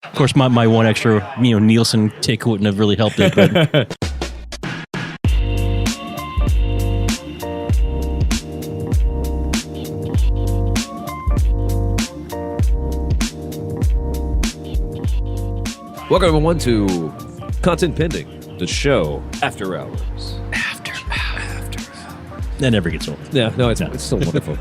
Of course, my one extra, Nielsen tick wouldn't have really helped it. But Welcome everyone to Content Pending, the show after hours. that never gets old. Yeah, no, it's still wonderful.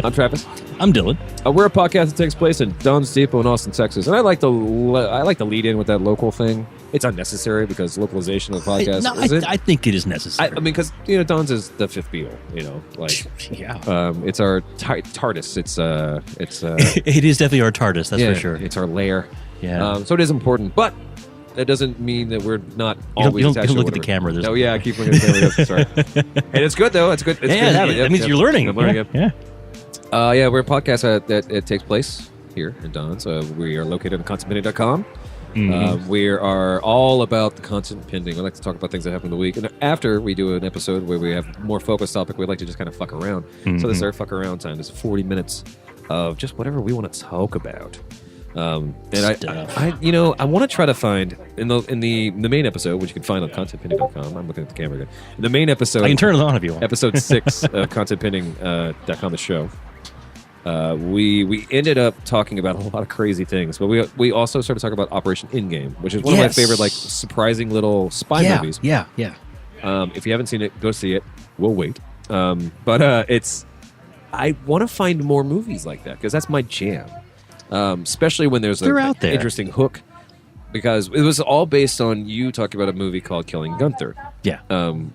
I'm Travis. I'm Dylan. We're a podcast that takes place in Don's Depot in Austin, Texas, and I like to lead in with that local thing. It's unnecessary because localization of the podcast. I think it is necessary. I mean, because Don's is the fifth Beatle. Yeah. It's our TARDIS. It's it is definitely our TARDIS. That's for sure. It's our lair. Yeah. So it is important, but that doesn't mean that we're not always you attached don't to look at the camera. Oh yeah, I keep looking at the camera. Sorry. And it's good though. It's good. It's good to have it. That means you're learning. I'm learning. Yeah. We're a podcast that it takes place here in Don's. We are located on contentpending.com. Mm-hmm. We are all about the content pending. I like to talk about things that happen in the week. And after we do an episode where we have more focused topic, we like to just kind of fuck around. Mm-hmm. So this is our fuck around time. It's 40 minutes of just whatever we want to talk about. And I want to try to find in the main episode, which you can find on contentpending.com. I'm looking at the camera again. In the main episode, I can turn it on if you want. Episode 6 of contentpending.com, the show. We ended up talking about a lot of crazy things, but we also started talking about Operation Endgame, which is one of my favorite surprising little spy movies. Yeah. If you haven't seen it, go see it. We'll wait. I want to find more movies like that because that's my jam. Especially when there's an interesting hook, because it was all based on you talking about a movie called Killing Gunter. Yeah.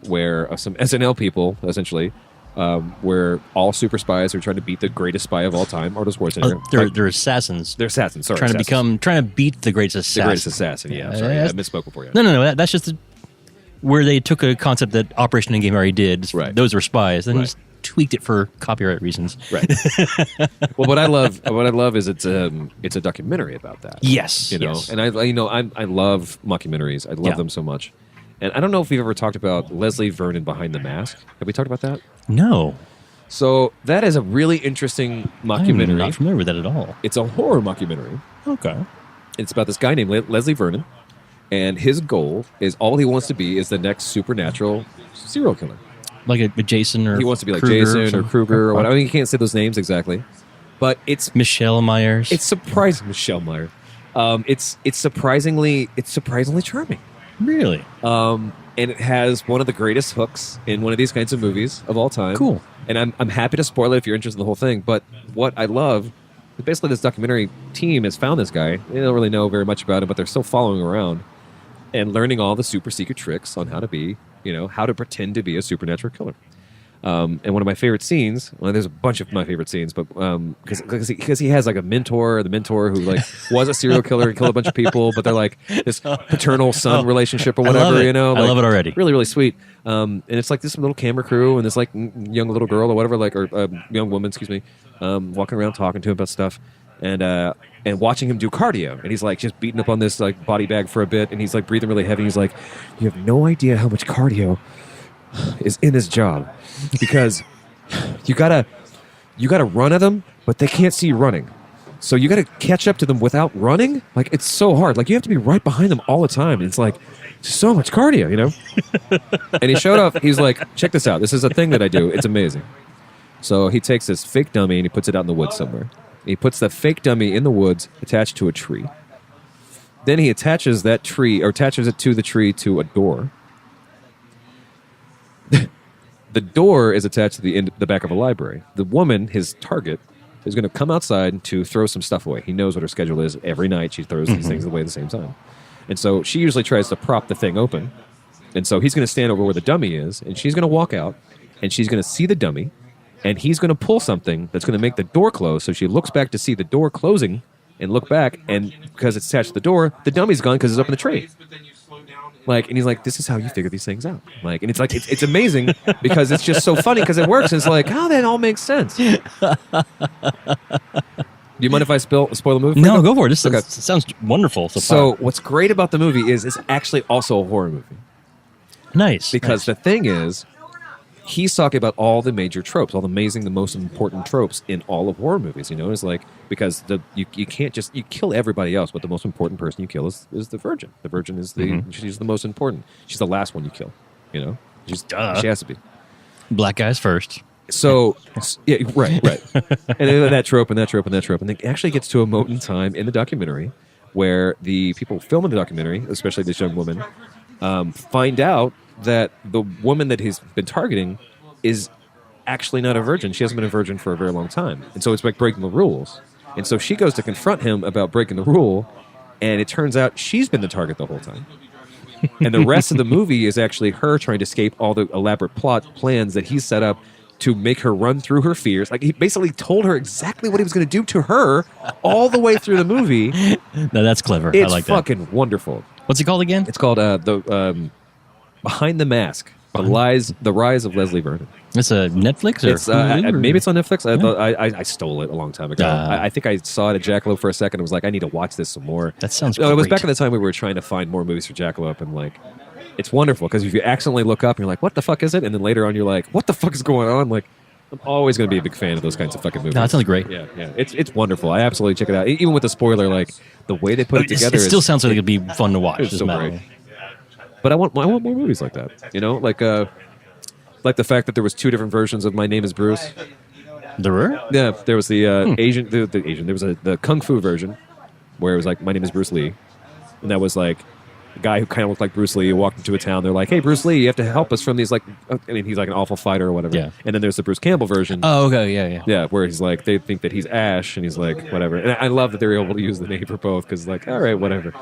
Where some SNL people, essentially, were all super spies who are trying to beat the greatest spy of all time, Arnold Schwarzenegger. They're assassins. They're assassins, sorry. Trying to beat the greatest assassin. The greatest assassin, yeah. Sorry, I misspoke before. Yeah. No. That's just where they took a concept that Operation Endgame already did. Right. Those were spies. And just tweaked it for copyright reasons. Right. Well, what I love is it's a documentary about that. Yes. Yes. And I love mockumentaries. I love them so much. And I don't know if we've ever talked about Leslie Vernon Behind the Mask. Have we talked about that? No. So that is a really interesting mockumentary. I'm not familiar with that at all. It's a horror mockumentary. Okay. It's about this guy named Leslie Vernon, and his goal is all he wants to be is the next supernatural serial killer. Like a Jason or he wants to be like Kruger Jason or Kruger or whatever. I mean, you can't say those names exactly, but it's Michelle Myers. It's surprising, Michelle Myers. It's surprisingly charming. Really? And it has one of the greatest hooks in one of these kinds of movies of all time. Cool. And I'm happy to spoil it if you're interested in the whole thing. But what I love is basically this documentary team has found this guy. They don't really know very much about him, but they're still following him around and learning all the super secret tricks on how to be, how to pretend to be a supernatural killer. And one of my favorite scenes, there's a bunch of my favorite scenes, but because he has like a mentor, the mentor who was a serial killer and killed a bunch of people, but they're like this paternal son relationship or whatever, I love it already. Really, really sweet. And it's like this little camera crew and this young little girl or whatever, or young woman, excuse me, walking around talking to him about stuff. And watching him do cardio, and he's like just beating up on this body bag for a bit, and he's like breathing really heavy. He's like, "You have no idea how much cardio is in this job, because you gotta run at them, but they can't see you running. So you gotta catch up to them without running. It's so hard. You have to be right behind them all the time. And it's so much cardio, And he showed off. He's like, check this out. This is a thing that I do. It's amazing. So he takes this fake dummy and he puts it out in the woods somewhere. He puts the fake dummy in the woods attached to a tree. Then he attaches that tree, or attaches it to the tree to a door. The door is attached to the back of a library. The woman, his target, is going to come outside to throw some stuff away. He knows what her schedule is. Every night she throws these things away at the same time. And so she usually tries to prop the thing open. And so he's going to stand over where the dummy is, and she's going to walk out, and she's going to see the dummy, and he's going to pull something that's going to make the door close. So she looks back to see the door closing and look back, and because it's attached to the door, the dummy's gone because it's up in the tray. And he's like, this is how you figure these things out. And it's it's amazing because it's just so funny because it works. And it's that all makes sense. Do you mind if I spoil the movie? No, go for it. This sounds wonderful. So what's great about the movie is it's actually also a horror movie. Nice. Because the thing is, he's talking about all the major tropes, all the most important tropes in all of horror movies. It's like, because you can't just you kill everybody else, but the most important person you kill is the virgin. The virgin is she's the most important. She's the last one you kill. She has to be. Black guys first. So yeah, right. And then that trope, and it actually gets to a moment in time in the documentary where the people filming the documentary, especially this young woman, find out that the woman that he's been targeting is actually not a virgin. She hasn't been a virgin for a very long time. And so it's like breaking the rules. And so she goes to confront him about breaking the rule, and it turns out she's been the target the whole time. And the rest of the movie is actually her trying to escape all the elaborate plans that he's set up to make her run through her fears. Like, he basically told her exactly what he was going to do to her all the way through the movie. No, that's clever. It's I like fucking wonderful. What's it called again? It's called Behind the Mask, The Rise of Leslie Vernon. It's a Netflix? Or It's, maybe it's on Netflix. I stole it a long time ago. I think I saw it at Jackalope for a second and was like, I need to watch this some more. That sounds It was great. back in the time we were trying to find more movies for Jackalope, and like, it's wonderful because if you accidentally look up and you're like, what the fuck is it? And then later on you're like, what the fuck is going on? Like, I'm always going to be a big fan of those kinds of fucking movies. No, that sounds great. Yeah. It's wonderful. I absolutely check it out. Even with the spoiler, like, the way they put it together. It still sounds like it'd be fun to watch. It's doesn't so matter. great. But I want more movies like that. Like the fact that there was 2 different versions of My Name Is Bruce. There were? Yeah, there was the Asian. The Asian. There was the Kung Fu version, where it was like, My Name Is Bruce Lee, and that was like a guy who kind of looked like Bruce Lee. He walked into a town. They're like, "Hey, Bruce Lee, you have to help us from these like." He's like an awful fighter or whatever. Yeah. And then there's the Bruce Campbell version. Oh, okay, yeah. Yeah, where he's like, they think that he's Ash, and he's like, whatever. And I love that they're able to use the name for both, because like, all right, whatever.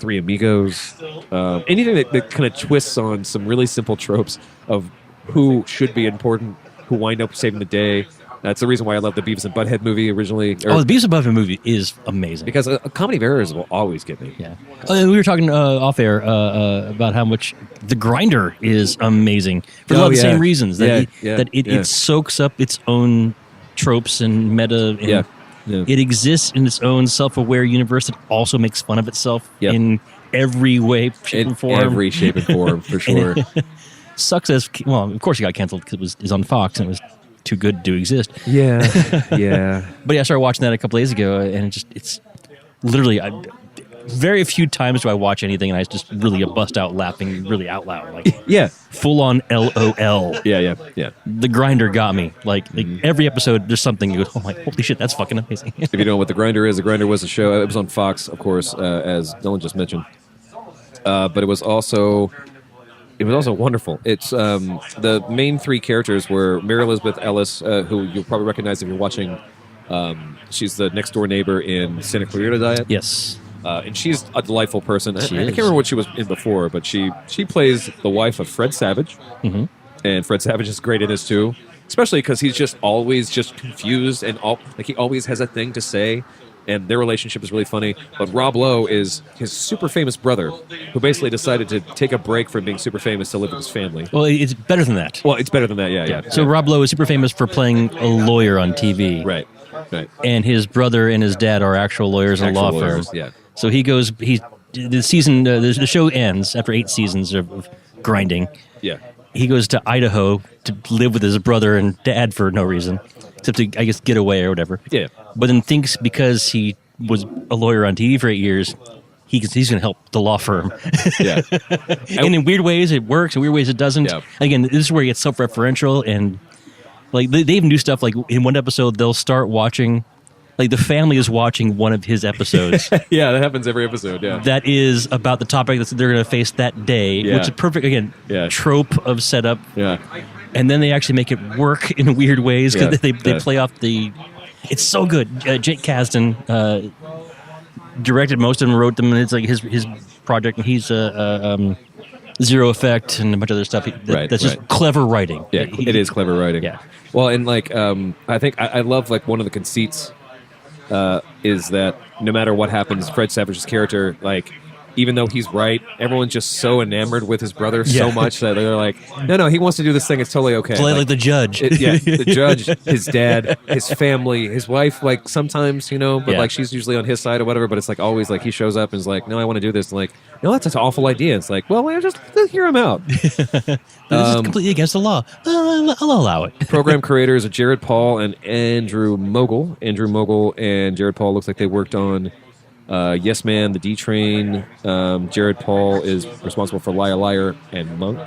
Three Amigos, anything that kind of twists on some really simple tropes of who should be important, who wind up saving the day. That's the reason why I love the Beavis and Butthead movie originally. The Beavis and Butthead movie is amazing. Because a comedy of errors will always get me. Yeah. And we were talking off air about how much The Grinder is amazing for a lot of the same reasons. That it soaks up its own tropes and meta. And it exists in its own self-aware universe that also makes fun of itself in every way, shape, and form. Every shape and form, for sure. Sucks as... Well, of course it got canceled because it was on Fox and it was too good to exist. Yeah. But yeah, I started watching that a couple days ago, and it's literally... very few times do I watch anything and I just really bust out laughing really out loud. Like, full on LOL. Yeah. The Grinder got me. Like every episode, there's something you go, oh my, holy shit, that's fucking amazing. If you don't know what The Grinder is, The Grinder was a show. It was on Fox, of course, as Dylan just mentioned. But it was also wonderful. It's the main 3 characters were Mary Elizabeth Ellis, who you'll probably recognize if you're watching. She's the next door neighbor in Santa Clarita Diet. Yes. And she's a delightful person. I She can't is. remember what she was in before, but she plays the wife of Fred Savage. Mm-hmm. And Fred Savage is great in this too, especially because he's just always just confused and he always has a thing to say. And their relationship is really funny. But Rob Lowe is his super famous brother, who basically decided to take a break from being super famous to live with his family. Well, it's better than that. Well, it's better than that, yeah. So Rob Lowe is super famous for playing a lawyer on TV. Right. And his brother and his dad are actual lawyers in a law firm. Yeah. So the show ends after 8 seasons of grinding. Yeah. He goes to Idaho to live with his brother and dad for no reason, except to, I guess, get away or whatever. Yeah. But then thinks because he was a lawyer on TV for 8 years, he's going to help the law firm. Yeah. And in weird ways it works, in weird ways it doesn't. Yeah. Again, this is where he gets self-referential, and like they even do stuff like in one episode they'll start watching, like the family is watching one of his episodes. Yeah, that happens every episode, yeah. That is about the topic that they're going to face that day, which is perfect, again, trope of setup. Yeah. And then they actually make it work in weird ways because they play off the... It's so good. Jake Kasdan directed most of them, wrote them, and it's like his project, and he's Zero Effect and a bunch of other stuff. That's just clever writing. Yeah, it is clever writing. Yeah. Well, and like, I think I love like one of the conceits is that no matter what happens, Fred Savage's character, like, even though he's right, everyone's just so enamored with his brother so much that they're like, no, he wants to do this thing. It's totally okay. Like the judge. The judge, his dad, his family, his wife, like sometimes, but like she's usually on his side or whatever, but it's like always like he shows up and is like, no, I want to do this. And like, no, that's an awful idea. It's like, well, just hear him out. This is completely against the law. I'll allow it. Program creators are Jared Paul and Andrew Mogul. Andrew Mogul and Jared Paul looks like they worked on Yes Man, The D Train. Jared Paul is responsible for Liar Liar and Monk.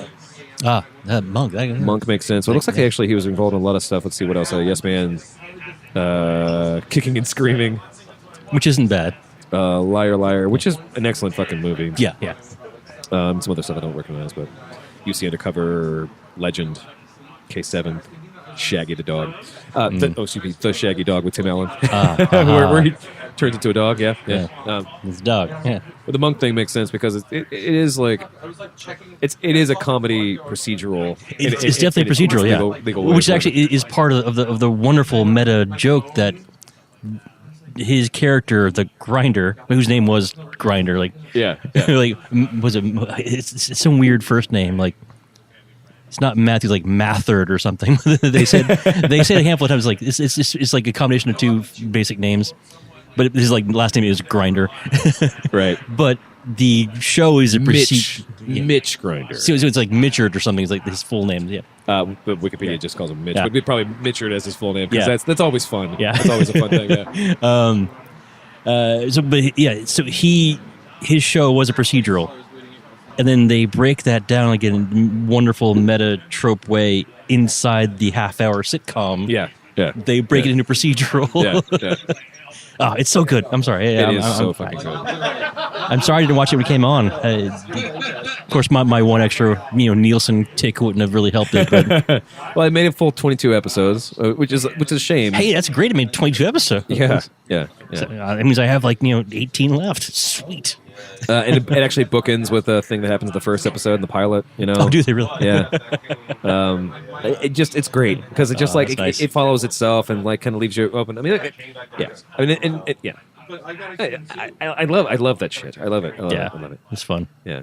Monk. Monk makes sense. So it looks like he was involved in a lot of stuff. Let's see what else. Yes Man, Kicking and Screaming, which isn't bad. Liar Liar, which is an excellent fucking movie. Yeah. Some other stuff I don't recognize, but UC Undercover, Legend, K7, Shaggy the Dog. The Shaggy Dog with Tim Allen, where he turns into a dog. Yeah. It's a dog. Yeah. But the Monk thing makes sense because it is like it is a comedy procedural. It's definitely procedural, legal which actually is part of the wonderful meta joke that his character, the Grinder, whose name was Grinder, like like it's some weird first name, like it's not Matthew, like Matherd or something. they said a handful of times like it's like a combination of two basic names, but his like last name is Grinder, right? But the show is a Mitch Grinder. So it's like Mitchard or something. It's like his full name. Yeah. But Wikipedia just calls him Mitch. But we probably Mitchard as his full name because that's always fun. Yeah. That's always a fun thing. Yeah. So his show was a procedural, and then they break that down like in a wonderful meta trope way inside the half-hour sitcom. Yeah. They break it into procedural. Yeah. Oh, it's so good. I'm sorry. It is so fucking good. I'm sorry I didn't watch it when it came on. Of course, my one extra Nielsen tick wouldn't have really helped it. But well, it made a full 22 episodes, which is a shame. Hey, that's great. It made 22 episodes. Yeah. So, that means I have 18 left. Sweet. And it actually bookends with a thing that happens in the first episode in the pilot. Oh, do they really? Yeah. It's great because it just nice. It follows itself and like kind of leaves you open. I mean, I love that shit. I love it. I love it. It's fun. Yeah.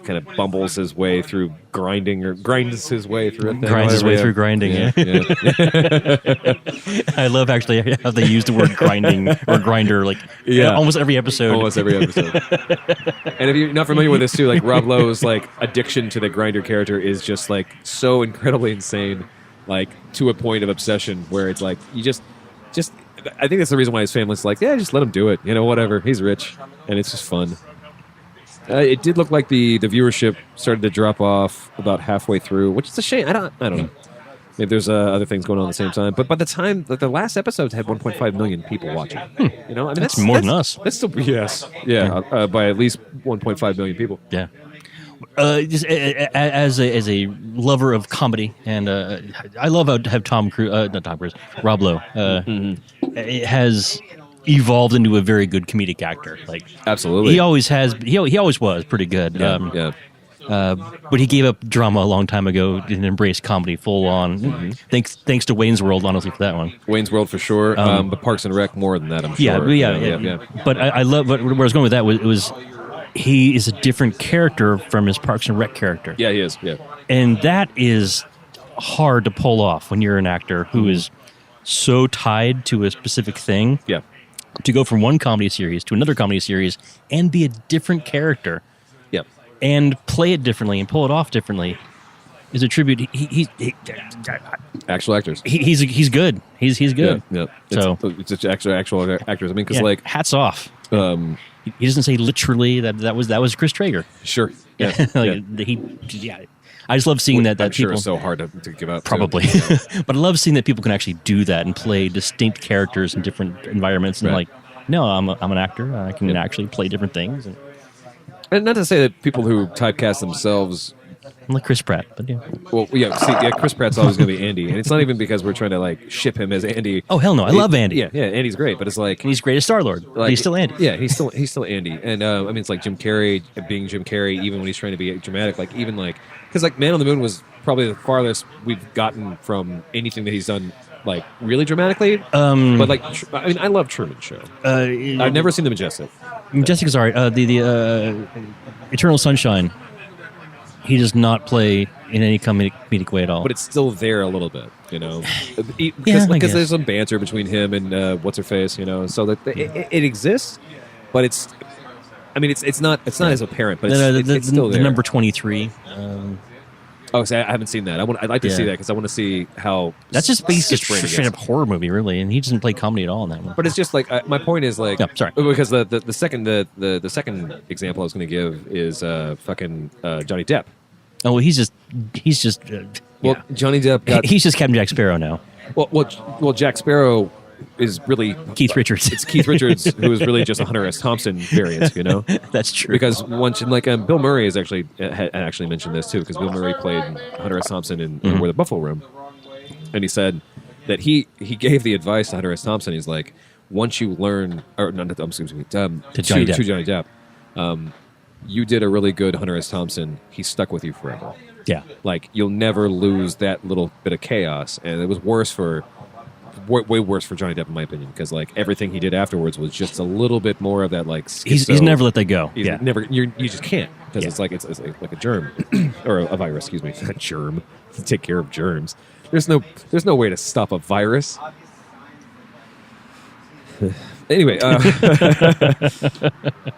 Kind of bumbles his way through grinding or grinds his way through a thing. Grinds his way through grinding, yeah. I love actually how they use the word grinding or grinder almost every episode. Almost every episode. And if you're not familiar with this too, like Rob Lowe's like addiction to the grinder character is just like so incredibly insane, like to a point of obsession where it's like you just I think that's the reason why his family's like, yeah, just let him do it. Whatever. He's rich and it's just fun. It did look like the viewership started to drop off about halfway through, which is a shame. I don't know. Maybe there's other things going on at the the same time. But by the time the last episodes had 1.5 million people watching, that's more than us. That's still by at least 1.5 million people. Yeah. Just as a lover of comedy, and I love how Rob Lowe has evolved into a very good comedic actor. Like absolutely, he always has. He always was pretty good. But he gave up drama a long time ago and embraced comedy full on. Mm-hmm. Thanks to Wayne's World, honestly, for that one. Wayne's World for sure, but Parks and Rec more than that. I'm sure. Yeah. But I love. But where I was going with that was he is a different character from his Parks and Rec character. Yeah, he is. Yeah, and that is hard to pull off when you're an actor who is so tied to a specific thing. Yeah. To go from one comedy series to another comedy series and be a different character. Yep. And play it differently and pull it off differently is a tribute. He actual actors. He's good. He's good. Yeah. So it's actual actors. I mean, because hats off. He doesn't say literally that was Chris Traeger. Sure. Yeah. I just love seeing that I'm people. Sure it's so hard to give up. Probably, but I love seeing that people can actually do that and play distinct characters in different environments. And no, I'm an actor. I can actually play different things. And not to say that people who typecast themselves, like Chris Pratt, but yeah. Well, Chris Pratt's always going to be Andy, and it's not even because we're trying to ship him as Andy. Oh hell no, I love Andy. Yeah, Andy's great, but it's like he's great as Star-Lord. He's still Andy. Yeah, he's still Andy, and I mean it's like Jim Carrey being Jim Carrey, even when he's trying to be dramatic. Because Man on the Moon was probably the farthest we've gotten from anything that he's done. Really dramatically, but I love Truman Show. I've never seen The Majestic. Jessica's alright. The Eternal Sunshine. He does not play in any comedic way at all. But it's still there a little bit, because there's some banter between him and what's her face, so that it exists, but it's not as apparent, but it's still there. The number 23. See, I haven't seen that. I'd like to see that because I want to see how that's just basically a straight up horror movie, really, and he doesn't play comedy at all in that one. But it's just like my point is like, sorry, because the second example I was going to give is fucking Johnny Depp. Oh, well, he's just Johnny Depp he's just Captain Jack Sparrow now. Well, Jack Sparrow is really Keith Richards. It's Keith Richards who is really just a Hunter S. Thompson variant, That's true. Because once Bill Murray has actually mentioned this too, because Bill Murray played Hunter S. Thompson in Where the Buffalo Roam, and he said that he gave the advice to Hunter S. Thompson. He's like, once you learn, or no, excuse me, to Johnny Depp, you did a really good Hunter S. Thompson. He stuck with you forever. Yeah, like you'll never lose that little bit of chaos, and it was way worse for Johnny Depp in my opinion, because like everything he did afterwards was just a little bit more of that like he's never let that go. You just can't, because it's like a germ or a virus. Excuse me, a germ. Take care of germs. There's no way to stop a virus. Anyway,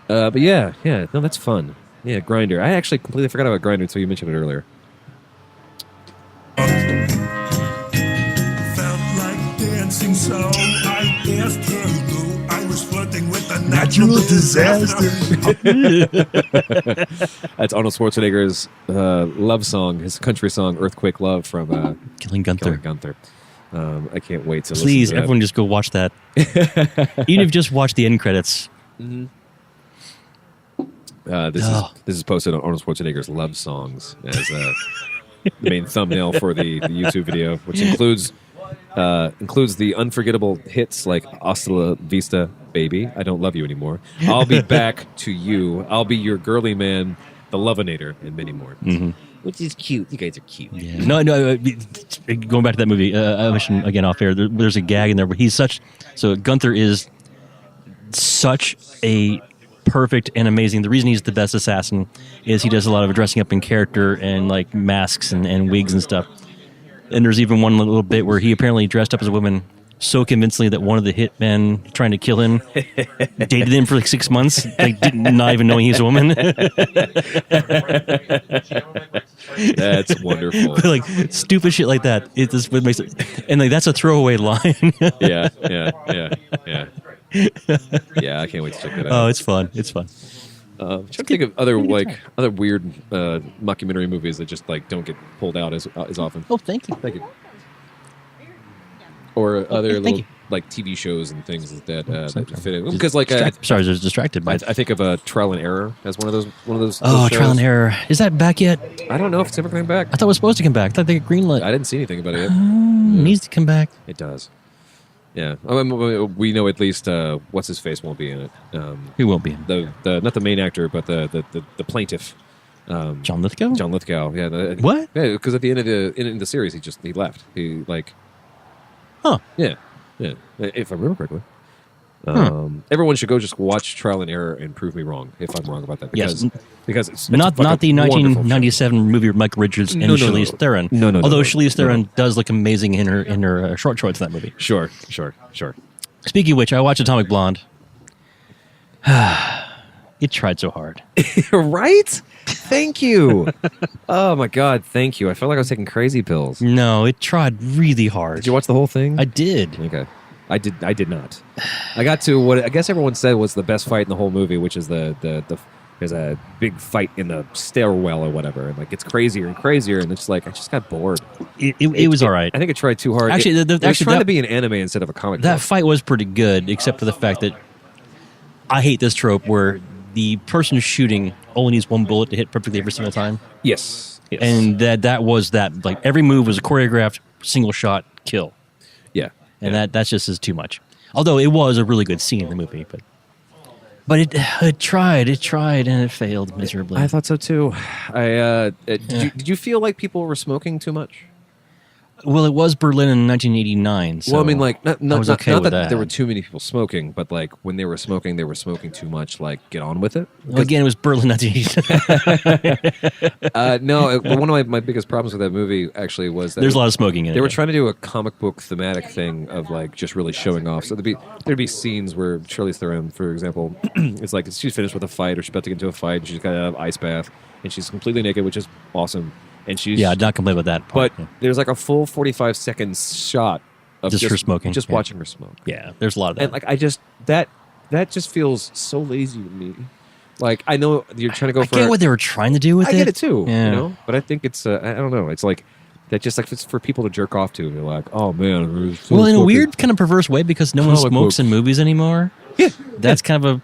but yeah, no, that's fun. Yeah, Grindr. I actually completely forgot about Grindr until you mentioned it earlier. Felt like dancing, so I asked her who I was flirting with a natural disaster. That's Arnold Schwarzenegger's love song, his country song, "Earthquake Love" from Killing Gunter. I can't wait to please, listen to everyone, just go watch that. Even if you just watch the end credits. Mm-hmm. This is posted on Arnold Schwarzenegger's love songs as the main thumbnail for the YouTube video, which includes the unforgettable hits like "Hasta la Vista, Baby," "I Don't Love You Anymore," "I'll Be Back to You," "I'll Be Your Girly Man," "The Loveinator," and many more. Mm-hmm. Which is cute. You guys are cute. Yeah. No. Going back to that movie, I mentioned again off air. There's a gag in there, but Gunter is such a perfect and amazing. The reason he's the best assassin is he does a lot of dressing up in character and like masks and wigs and stuff. And there's even one little bit where he apparently dressed up as a woman so convincingly that one of the hitmen trying to kill him dated him for like 6 months, like not even knowing he's a woman. That's wonderful. But like stupid shit like that. It just makes it, and like that's a throwaway line. Yeah. Yeah, I can't wait to check that out. Oh, it's fun. It's fun. I'm trying to think of other weird mockumentary movies that just like don't get pulled out as often. Oh, thank you. Or other little like TV shows and things that fit in. Because like sorry, I was distracted by. I think of Trial and Error as one of those. Oh, Trial and Error, is that back yet? I don't know if it's ever coming back. I thought it was supposed to come back. I thought they got greenlit. I didn't see anything about it yet. It needs to come back. It does. Yeah, we know at least what's his face won't be in it. Who won't be in? The not the main actor, but the plaintiff. John Lithgow. John Lithgow. Yeah. What? Yeah, because at the end of the series, he left. He like. Huh. Yeah. If I remember correctly. Everyone should go just watch Trial and Error and prove me wrong if I'm wrong about that. Because it's not the 1997 movie with Michael Richards and Charlize Theron. No. Although Charlize Theron does look amazing in her short shorts in that movie. Sure. Speaking of which, I watched Atomic Blonde. It tried so hard. Right? Thank you. Oh my God, thank you. I felt like I was taking crazy pills. No, it tried really hard. Did you watch the whole thing? I did. Okay. I did not. I got to what I guess everyone said was the best fight in the whole movie, which is there's a big fight in the stairwell or whatever, and like it's crazier and crazier, and it's like I just got bored. It was all right. I think it tried too hard. Actually, it was trying to be an anime instead of a comic. That fight was pretty good, except for the fact that I hate this trope where the person shooting only needs one bullet to hit perfectly every single time. Yes. And that was that. Like every move was a choreographed single shot kill. Yeah. And that's just is too much. Although it was a really good scene in the movie, but it tried and it failed miserably. I thought so too. Did you feel like people were smoking too much? Well, it was Berlin in 1989. So well, I mean, like, not that there were too many people smoking, but like when they were smoking too much. Like, get on with it. Well, again, it was Berlin 1989. No, one of my biggest problems with that movie actually was that there's a lot of smoking in it. They were trying to do a comic book thematic thing of like just really showing off. So there'd be scenes where Charlize Theron, for example, it's like she's finished with a fight or she's about to get into a fight and she's got an ice bath and she's completely naked, which is awesome. And she's not complain about that part. But there's like a full 45 seconds shot of just her smoking, just watching her smoke. Yeah, there's a lot of that. And like that just feels so lazy to me. Like, I know you're trying to go for. I get what they were trying to do with it. I get it too, you know. But I think it's I don't know. It's like that just like it's for people to jerk off to. They're like, oh man. Well, in a weird kind of perverse way because no one smokes in movies anymore. Yeah, that's kind of a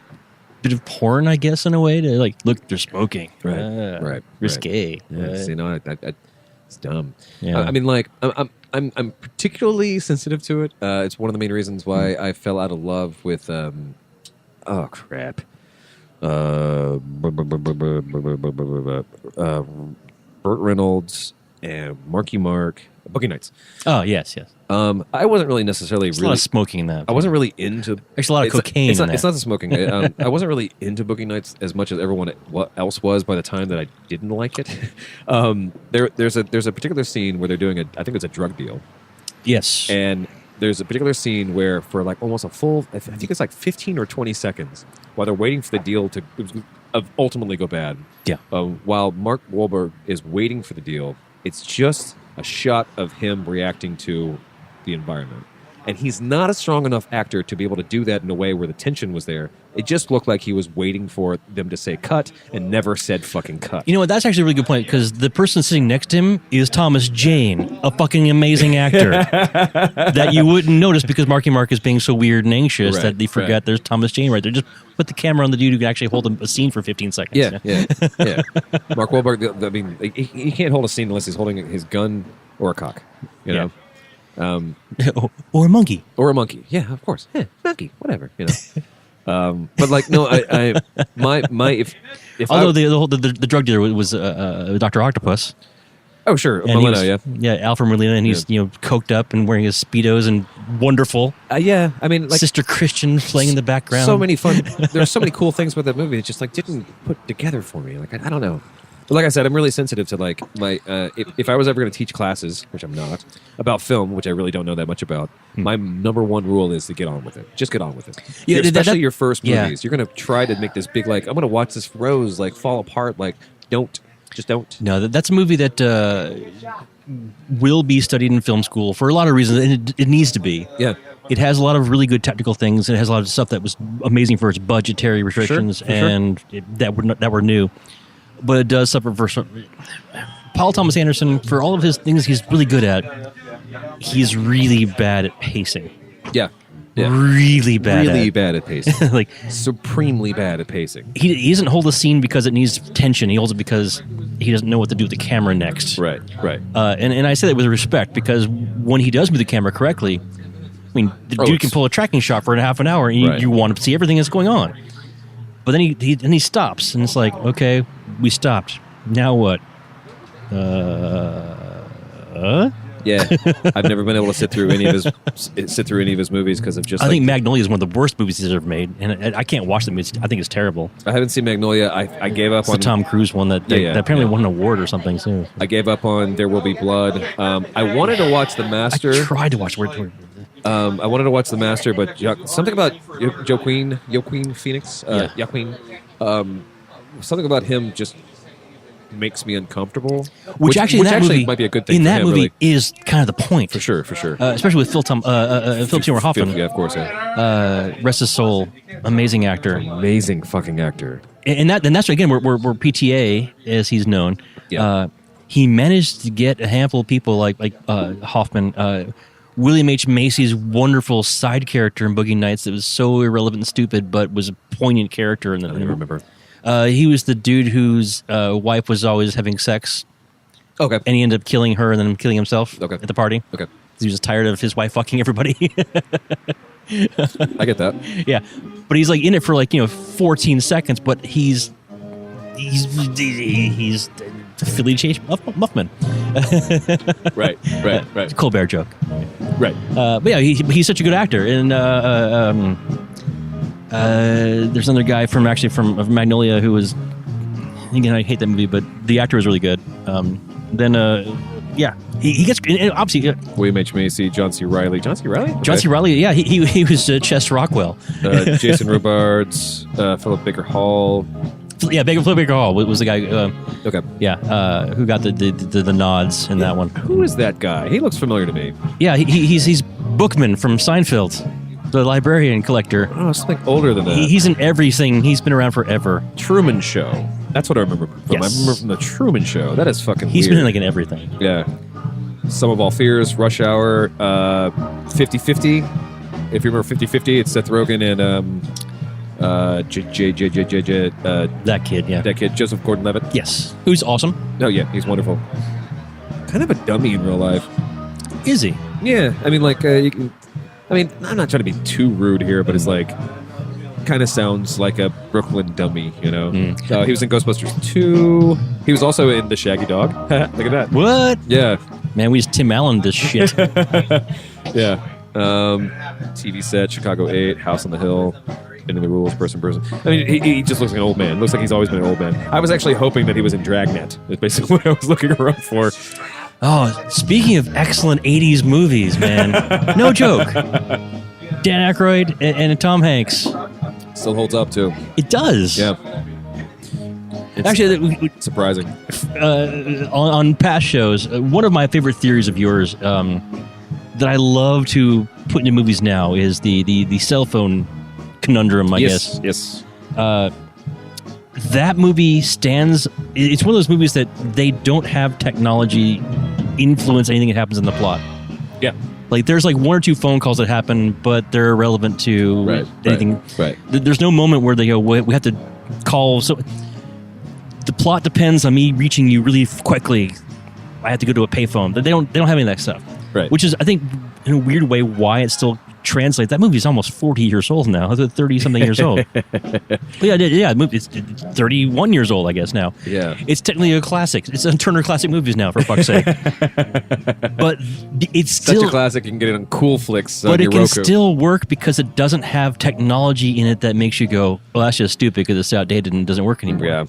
bit of porn, I guess, in a way to like look, they're smoking. Right. Risque. Yeah, you know, it's dumb. Yeah. I mean, like, I'm particularly sensitive to it. It's one of the main reasons why I fell out of love with. Oh crap. Burt Reynolds and Marky Mark, Boogie Nights. Oh yes. I wasn't really necessarily a lot of smoking in that. I wasn't really into. There's a lot of cocaine. It's not the smoking. I wasn't really into Boogie Nights as much as everyone else was by the time that I didn't like it. There's a particular scene where they're doing I think it's a drug deal. Yes. And there's a particular scene where for like almost a full, I think it's like 15 or 20 seconds, while they're waiting for the deal to ultimately go bad. Yeah. While Mark Wahlberg is waiting for the deal, it's just a shot of him reacting to the environment. And he's not a strong enough actor to be able to do that in a way where the tension was there. It just looked like he was waiting for them to say cut and never said fucking cut. You know what? That's actually a really good point because the person sitting next to him is Thomas Jane, a fucking amazing actor that you wouldn't notice because Marky Mark is being so weird and anxious that they forgot there's Thomas Jane right there. Just put the camera on the dude who can actually hold a scene for 15 seconds. Yeah. Mark Wahlberg, I mean, he can't hold a scene unless he's holding his gun or a cock, you know? Or a monkey. Or a monkey. Yeah, of course. Yeah, monkey, whatever, you know. But like, no, if although the drug dealer was Dr. Octopus. Oh sure, Molina, Alfred Molina, and he's coked up and wearing his Speedos and wonderful. I mean, like Sister Christian playing in the background. So many fun. There's so many cool things about that movie. It just like didn't put together for me. Like I don't know. But like I said, I'm really sensitive to like my if I was ever going to teach classes, which I'm not, about film, which I really don't know that much about. My number one rule is to get on with it. Just get on with it. Yeah, especially your first movies. You're going to try to make this big like I'm going to watch this rose like fall apart. Like don't. No, that's a movie that will be studied in film school for a lot of reasons, and it needs to be. Yeah. It has a lot of really good technical things. It has a lot of stuff that was amazing for its budgetary restrictions that were new. But it does suffer for some. Paul Thomas Anderson, for all of his things he's really good at, he's really bad at pacing. Yeah. Really bad at pacing. Like supremely bad at pacing. He doesn't hold a scene because it needs tension. He holds it because he doesn't know what to do with the camera next. Right. And I say that with respect because when he does move the camera correctly, I mean, the dude can pull a tracking shot for half an hour and you want to see everything that's going on. But then he stops and it's like, okay, we stopped. Now what? Yeah, I've never been able to sit through any of his movies because of just. I think Magnolia is one of the worst movies he's ever made, and I can't watch them. I think it's terrible. I haven't seen Magnolia. I gave up on the Tom Cruise one that apparently won an award or something soon. I gave up on There Will Be Blood. I wanted to watch The Master. I tried to watch. I wanted to watch The Master, but something about Joaquin Phoenix. Joaquin. Something about him just makes me uncomfortable, which actually might be a good thing. In that movie is kind of the point, for sure. Especially with Philip Seymour Hoffman. Yeah, of course. Yeah. Rest his soul, amazing actor, amazing fucking actor. And that's again where PTA, as he's known. Yeah. He managed to get a handful of people like Hoffman. William H. Macy's wonderful side character in Boogie Nights that was so irrelevant and stupid, but was a poignant character. I don't remember. He was the dude whose wife was always having sex. Okay. And he ended up killing her and then killing himself at the party. Okay. He was just tired of his wife fucking everybody. I get that. Yeah. But he's like in it for 14 seconds, but he's Philly Chase Muffman. Right. Colbert joke. Right. But yeah, he's such a good actor. And there's another guy from Magnolia who was, again, I hate that movie, but the actor was really good. He gets, obviously. William H. Macy, John C. Reilly. John C. Reilly? John C. Reilly, yeah, he was Chess Rockwell. Jason Robards, Philip Baker Hall. Yeah, Philip Baker Hall was the guy. Okay. Yeah, who got the nods in that one. Who is that guy? He looks familiar to me. Yeah, he's Bookman from Seinfeld, the librarian collector. Oh, something older than that. He's in everything. He's been around forever. Truman Show. That's what I remember from. Yes. I remember from the Truman Show. That is fucking He's weird. been in everything. Yeah. Some of All Fears, Rush Hour, 50-50. If you remember 50-50, it's Seth Rogen and that kid, yeah. That kid, Joseph Gordon-Levitt. Yes. Who's awesome. Oh, yeah, he's wonderful. Kind of a dummy in real life. Is he? Yeah, I mean, like, you can... I mean, I'm not trying to be too rude here, but it's like... kind of sounds like a Brooklyn dummy, you know? He was in Ghostbusters 2. He was also in The Shaggy Dog. Look at that. What? Yeah. Man, we just Tim Allen this shit. Yeah. TV set, Chicago 8, House on the Hill, Into the Rules, Person. I mean, he just looks like an old man. Looks like he's always been an old man. I was actually hoping that he was in Dragnet. That's basically what I was looking around for. Oh, speaking of excellent 80s movies, man. No joke. Dan Aykroyd and Tom Hanks. Still holds up, too. It does. Yeah. It's actually, surprising. On past shows, one of my favorite theories of yours that I love to put into movies now is the cell phone conundrum, I guess. Yes. That movie stands... It's one of those movies that they don't have technology influence anything that happens in the plot. Yeah. Like, there's like one or two phone calls that happen, but they're irrelevant to anything. Right. There's no moment where they go, we have to call... So the plot depends on me reaching you really quickly. I have to go to a payphone. They don't have any of that stuff. Right. Which is, I think, in a weird way, why it still translates. That movie is almost 40 years old now. It's 30-something years old. It's 31 years old, I guess, now. Yeah. It's technically a classic. It's a Turner Classic Movies now, for fuck's sake. But it's still... Such a classic, you can get it on Cool Flicks But it your can Roku. still work because it doesn't have technology in it that makes you go, well, that's just stupid because it's outdated and doesn't work anymore. Yeah.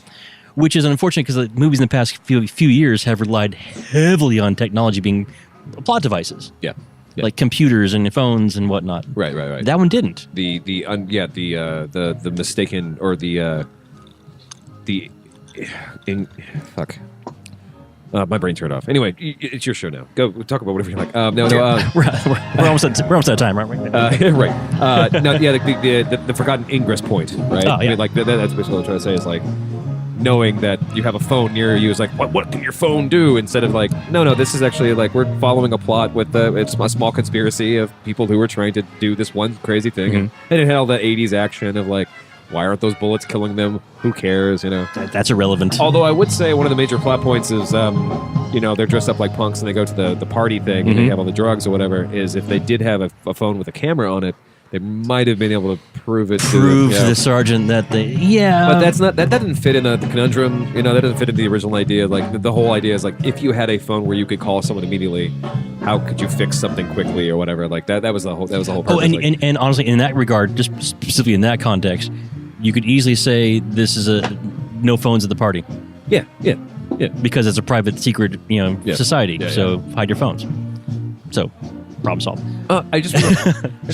Which is unfortunate because the movies in the past few years have relied heavily on technology being plot devices. Yeah. Like computers and phones and whatnot. Right. That one didn't. The mistaken or fuck. My brain turned off. Anyway, it's your show now. Go talk about whatever you like. We're almost out of time, aren't we? Right. The forgotten ingress point. Right. Oh, yeah. I mean, like that's basically what I'm trying to say is like knowing that you have a phone near you is like what can your phone do instead of like no this is actually like we're following a plot with it's a small conspiracy of people who were trying to do this one crazy thing and it had all that 80s action of like why aren't those bullets killing them? Who cares? You know, that's irrelevant. Although I would say one of the major plot points is, they're dressed up like punks and they go to the party thing and they have all the drugs or whatever. Is if they did have a phone with a camera on it, they might have been able to prove to the sergeant that they But that's not that didn't fit in the conundrum. You know, that doesn't fit in the original idea. Like the whole idea is like if you had a phone where you could call someone immediately, how could you fix something quickly or whatever? Like that was the whole purpose. Oh, and honestly, in that regard, just specifically in that context, you could easily say this is no phones at the party. Yeah. Because it's a private, secret, society. Yeah, so hide your phones. So, problem solved. I just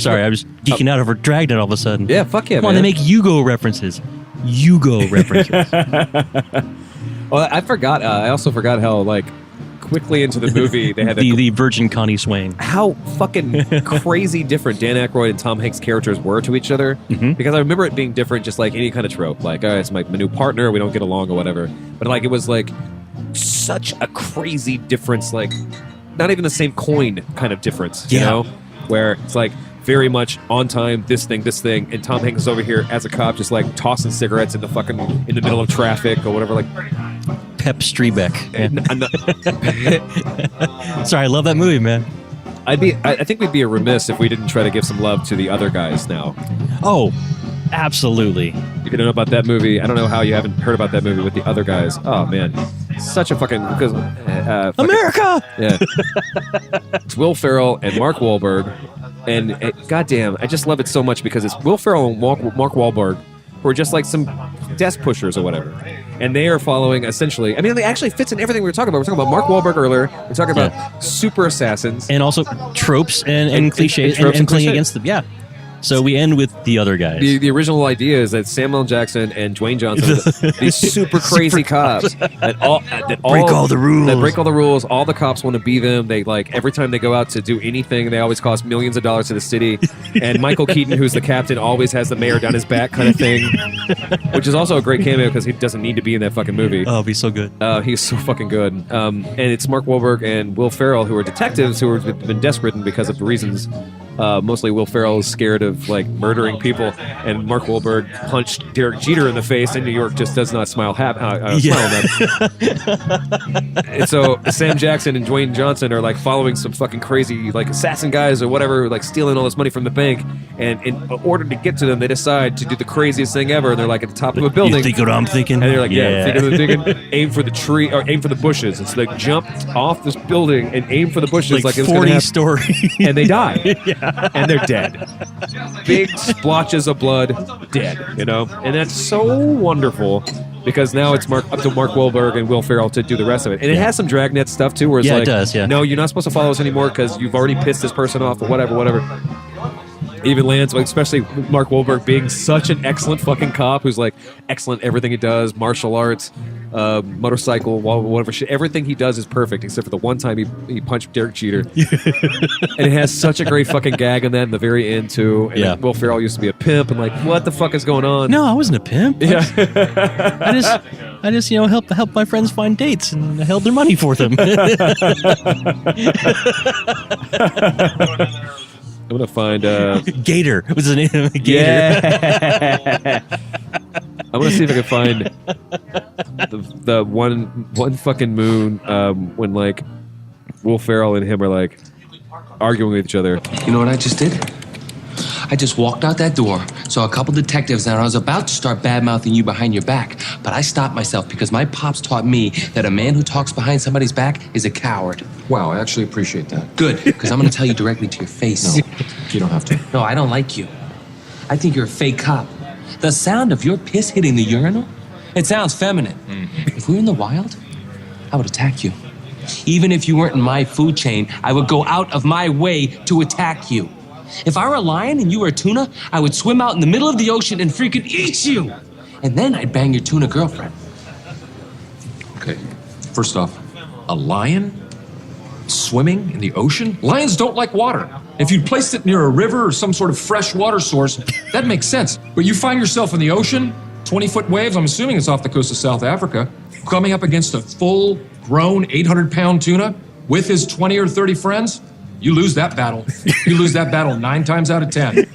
sorry, I was geeking out over Dragnet all of a sudden. Yeah, fuck yeah, Come on, man. they make Yugo references. Well, I forgot. I also forgot how like quickly into the movie they had the Virgin Connie Swain. How fucking crazy different Dan Aykroyd and Tom Hanks' characters were to each other. Because I remember it being different, just like any kind of trope. Like, it's my new partner, we don't get along or whatever. But like, it was like such a crazy difference. Like, not even the same coin kind of difference. You know, where it's like very much on time. This thing, and Tom Hanks is over here as a cop, just like tossing cigarettes in the middle of traffic or whatever. Like. Pep Strebeck. Sorry, I love that movie, man. I think we'd be remiss if we didn't try to give some love to the other guys now. Oh, absolutely. If you don't know about that movie, I don't know how you haven't heard about that movie with the other guys. Oh, man. such a fucking because America. Yeah, it's Will Ferrell and Mark Wahlberg, and goddamn, I just love it so much because it's Will Ferrell and Mark Wahlberg who are just like some desk pushers or whatever. And they are following, essentially... I mean, it actually fits in everything we were talking about. We were talking about Mark Wahlberg earlier. We're talking about super assassins. And also tropes and cliches and playing against them. Yeah. So we end with the other guys. The original idea is that Samuel L. Jackson and Dwayne Johnson, these super crazy cops that break all the rules. That break all the rules. All the cops want to be them. They like every time they go out to do anything, they always cost millions of dollars to the city. And Michael Keaton, who's the captain, always has the mayor down his back kind of thing, which is also a great cameo because he doesn't need to be in that fucking movie. Oh, he's so good. He's so fucking good. And it's Mark Wahlberg and Will Ferrell who are detectives who have been desk-ridden because of the reasons. Mostly Will Ferrell is scared of like murdering people, and Mark Wahlberg punched Derek Jeter in the face, and New York just does not smile smile on that. And so Sam Jackson and Dwayne Johnson are like following some fucking crazy like assassin guys or whatever, like stealing all this money from the bank, and in order to get to them, they decide to do the craziest thing ever. And they're like at the top of a building. You think what I'm thinking? And they're like, aim for the tree or aim for the bushes. And so they jump off this building and aim for the bushes like it was 40 stories, and they die. And they're dead. Big splotches of blood, dead, you know? And that's so wonderful because now it's up to Mark Wahlberg and Will Ferrell to do the rest of it. And it has some Dragnet stuff, too, where it's like, it does, no, you're not supposed to follow us anymore because you've already pissed this person off or whatever. Even lands, especially Mark Wahlberg being such an excellent fucking cop who's like excellent at everything he does, martial arts, motorcycle, whatever shit. Everything he does is perfect except for the one time he punched Derek Jeter. And it has such a great fucking gag in that in the very end too. And like, Will Ferrell used to be a pimp and like, what the fuck is going on? No, I wasn't a pimp. Yeah. I just help my friends find dates and I held their money for them. I'm gonna find Gator. What's his name? Gator. Yeah. I'm gonna see if I can find the one fucking moon when like Will Ferrell and him are like arguing with each other. You know what I just did? I just walked out that door, saw a couple detectives, and I was about to start bad-mouthing you behind your back, but I stopped myself because my pops taught me that a man who talks behind somebody's back is a coward. Wow, I actually appreciate that. Good, because I'm going to tell you directly to your face. No, you don't have to. No, I don't like you. I think you're a fake cop. The sound of your piss hitting the urinal, it sounds feminine. If we were in the wild, I would attack you. Even if you weren't in my food chain, I would go out of my way to attack you. If I were a lion and you were a tuna, I would swim out in the middle of the ocean and freaking eat you. And then I'd bang your tuna girlfriend. Okay, first off, a lion swimming in the ocean? Lions don't like water. If you'd placed it near a river or some sort of fresh water source, that makes sense. But you find yourself in the ocean, 20-foot waves, I'm assuming it's off the coast of South Africa, coming up against a full-grown 800-pound tuna with his 20 or 30 friends. You lose that battle. You lose that battle 9 times out of 10.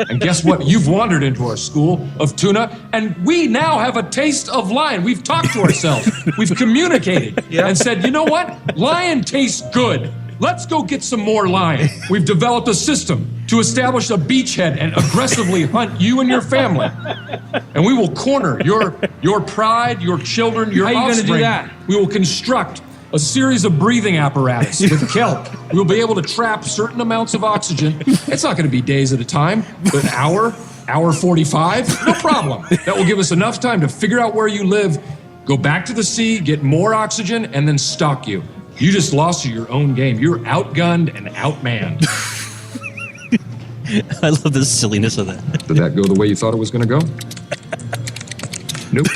And guess what? You've wandered into our school of tuna, and we now have a taste of lion. We've talked to ourselves. We've communicated and said, you know what? Lion tastes good. Let's go get some more lion. We've developed a system to establish a beachhead and aggressively hunt you and your family. And we will corner your pride, your children, your offspring. How are you going to do that? We will construct a series of breathing apparatus with kelp. We'll be able to trap certain amounts of oxygen. It's not going to be days at a time, but an hour 45, no problem. That will give us enough time to figure out where you live, go back to the sea, get more oxygen, and then stalk you. You just lost your own game. You're outgunned and outmanned. I love the silliness of that. Did that go the way you thought it was going to go? Nope.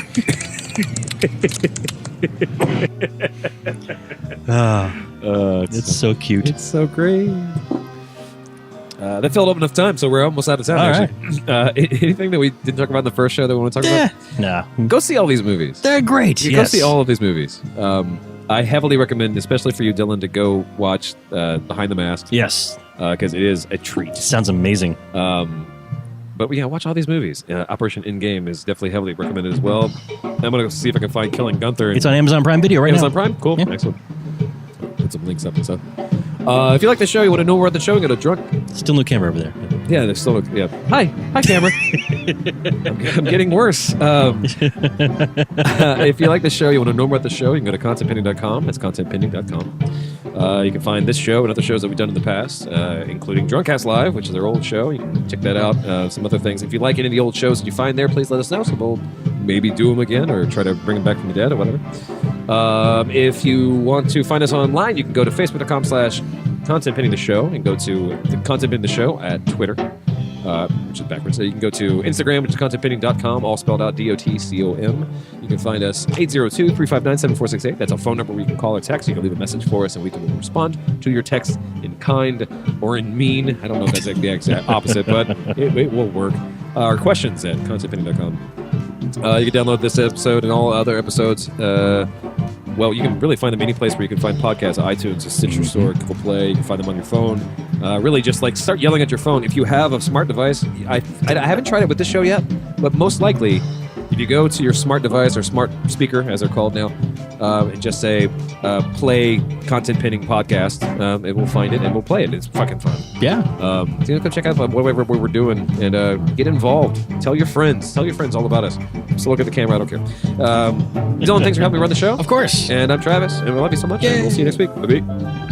It's so cute. It's so great. That filled up enough time, so we're almost out of time. All actually, anything that we didn't talk about in the first show that we want to talk about? No. Go see all these movies. They're great. Go see all of these movies. I heavily recommend, especially for you, Dylan, to go watch Behind the Mask. Yes, because it is a treat. Sounds amazing. But yeah, watch all these movies. Operation Endgame is definitely heavily recommended as well. I'm going to see if I can find Killing Gunter. It's on Amazon Prime Video right now. Amazon Prime? Cool. Yeah. Excellent. Put some links up and stuff. If you like the show, you want to know more about the show, go to Drunk. Still no camera over there. Yeah, they're still. Yeah. Hi, camera. I'm getting worse. If you like the show, you want to know more about the show, you can go to contentpending.com. That's contentpending.com. You can find this show and other shows that we've done in the past, including Drunkcast Live, which is our old show. You can check that out. Some other things. If you like any of the old shows that you find there, please let us know. So we'll maybe do them again or try to bring them back from the dead or whatever. If you want to find us online, you can go to facebook.com/contentpending the show and go to the Content Pending the Show at Twitter, which is backwards. So you can go to Instagram, which is contentpending.com, all spelled out DOTCOM. You can find us 802-359-7468. That's a phone number where you can call or text. You can leave a message for us and we can respond to your text in kind or in mean. I don't know if that's the exact opposite, but it will work. Our questions at contentpending.com. You can download this episode and all other episodes. Well, you can really find them any place where you can find podcasts: iTunes, a Stitcher Store, Google Play. You can find them on your phone. Really, just like start yelling at your phone. If you have a smart device, I haven't tried it with this show yet, but most likely, if you go to your smart device or smart speaker, as they're called now, and just say play Content Pending podcast, it will find it and we'll play it. It's fucking fun. Yeah. So go check out whatever we're doing and get involved. Tell your friends all about us. Just look at the camera. I don't care. Dylan, thanks for helping me run the show. Of course. And I'm Travis, and we love you so much. And we'll see you next week. Bye-bye.